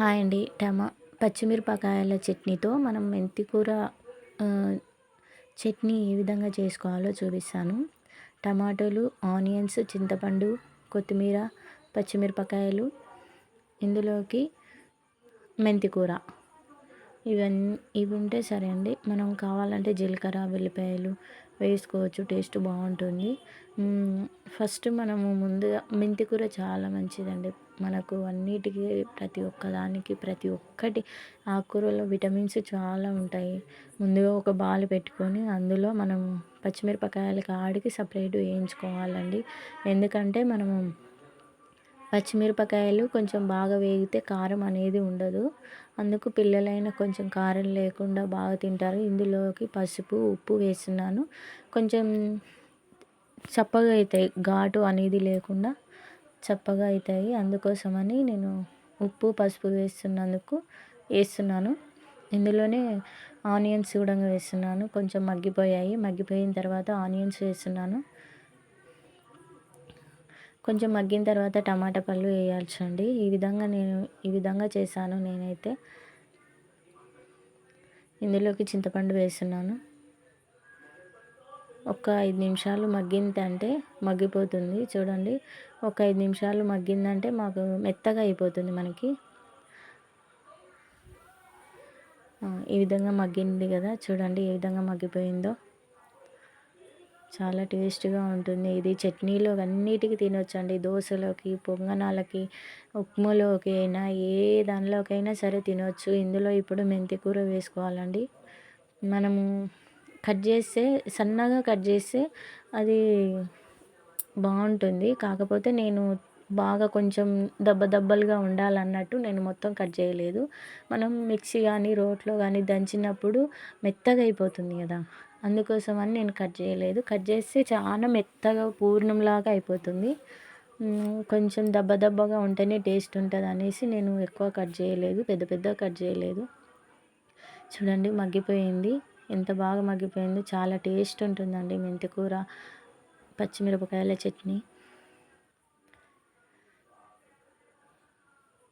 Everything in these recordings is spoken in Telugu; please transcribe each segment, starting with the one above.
హాయ్ అండి. పచ్చిమిరపకాయల చట్నీతో మనం మెంతి కూర చట్నీ ఏ విధంగా చేసుకోవాలో చూపిస్తాను. టమాటోలు, ఆనియన్స్, చింతపండు, కొత్తిమీర, పచ్చిమిరపకాయలు, ఇందులోకి మెంతి కూర ఇవి ఉంటే సరే అండి. మనం కావాలంటే జీలకర్ర, వెల్లిపాయలు వేసుకోవచ్చు. టేస్ట్ బాగుంటుంది. ఫస్ట్ మనము ముందుగా మెంతి కూర చాలా మంచిదండి. మనకు అన్నిటికీ ప్రతి ఒక్కటి ఆకుకూరలో విటమిన్స్ చాలా ఉంటాయి. ముందుగా ఒక బాలు పెట్టుకొని అందులో మనం పచ్చిమిరపకాయల కాడికి సపరేట్ వేయించుకోవాలండి. ఎందుకంటే మనము పచ్చిమిరపకాయలు కొంచెం బాగా వేగితే కారం అనేది ఉండదు. అందుకు పిల్లలైనా కొంచెం కారం లేకుండా బాగా తింటారు. ఇందులోకి పసుపు, ఉప్పు వేస్తున్నాను. కొంచెం చప్పగా అవుతాయి, ఘాటు అనేది లేకుండా చప్పగా అవుతాయి. అందుకోసమని నేను ఉప్పు, పసుపు వేస్తున్నాను. ఇందులోనే ఆనియన్స్ కూడా వేస్తున్నాను. కొంచెం మగ్గిపోయిన తర్వాత ఆనియన్స్ వేస్తున్నాను. కొంచెం మగ్గిన తర్వాత టమాటా పళ్ళు వేయాల్సండి. ఈ విధంగా చేశాను నేనైతే. ఇందులోకి చింతపండు వేస్తున్నాను. ఒక 5 నిమిషాలు మగ్గిందంటే మగ్గిపోతుంది. చూడండి, ఒక 5 నిమిషాలు మగ్గిందంటే మాకు మెత్తగా అయిపోతుంది మనకి. ఈ విధంగా మగ్గింది కదా, చూడండి ఏ విధంగా మగ్గిపోయిందో. చాలా టేస్ట్గా ఉంటుంది. ఇది చట్నీలో అన్నిటికీ తినొచ్చండి. దోశలోకి, పొంగనాలకి, ఉప్మాలోకి అయినా ఏ దానిలోకైనా సరే తినొచ్చు. ఇందులో ఇప్పుడు మెంతి కూర వేసుకోవాలండి. మనము సన్నగా కట్ చేస్తే అది బాగుంటుంది. కాకపోతే నేను బాగా కొంచెం దెబ్బలుగా ఉండాలన్నట్టు నేను మొత్తం కట్ చేయలేదు. మనం మిక్సీ కానీ రోట్లో కానీ దంచినప్పుడు మెత్తగా అయిపోతుంది కదా, అందుకోసమని నేను కట్ చేయలేదు. కట్ చేస్తే చాలా మెత్తగా పూర్ణంలాగా అయిపోతుంది. కొంచెం దెబ్బగా ఉంటేనే టేస్ట్ ఉంటుంది అనేసి నేను ఎక్కువ కట్ చేయలేదు, పెద్దగా కట్ చేయలేదు. చూడండి మగ్గిపోయింది, ఎంత బాగా మగ్గిపోయింది. చాలా టేస్ట్ ఉంటుందండి మెంతి కూర, పచ్చిమిరపకాయల చట్నీ.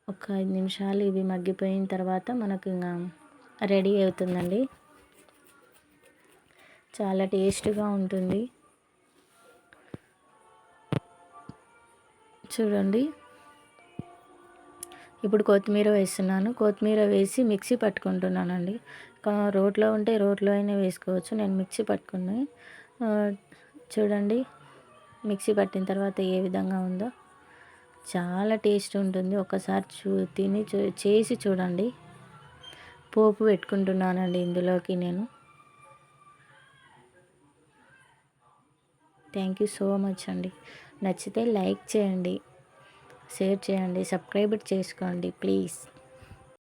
ఒక 5 నిమిషాలు ఇవి మగ్గిపోయిన తర్వాత మనకు ఇంకా రెడీ అవుతుందండి. చాలా టేస్ట్గా ఉంటుంది. చూడండి, ఇప్పుడు కొత్తిమీర వేస్తున్నాను. కొత్తిమీర వేసి మిక్సీ పట్టుకుంటున్నానండి. రోట్లో ఉంటే రోట్లో అయినా వేసుకోవచ్చు. నేను మిక్సీ పట్టుకుని చూడండి, మిక్సీ పట్టిన తర్వాత ఏ విధంగా ఉందో చాలా టేస్ట్ ఉంటుంది. ఒకసారి చేసి చూడండి. పోపు పెట్టుకుంటున్నానండి ఇందులోకి నేను. థ్యాంక్ యూ సో మచ్ అండి. నచ్చితే లైక్ చేయండి, షేర్ చేయండి, సబ్స్క్రైబ్ చేసుకోండి ప్లీజ్.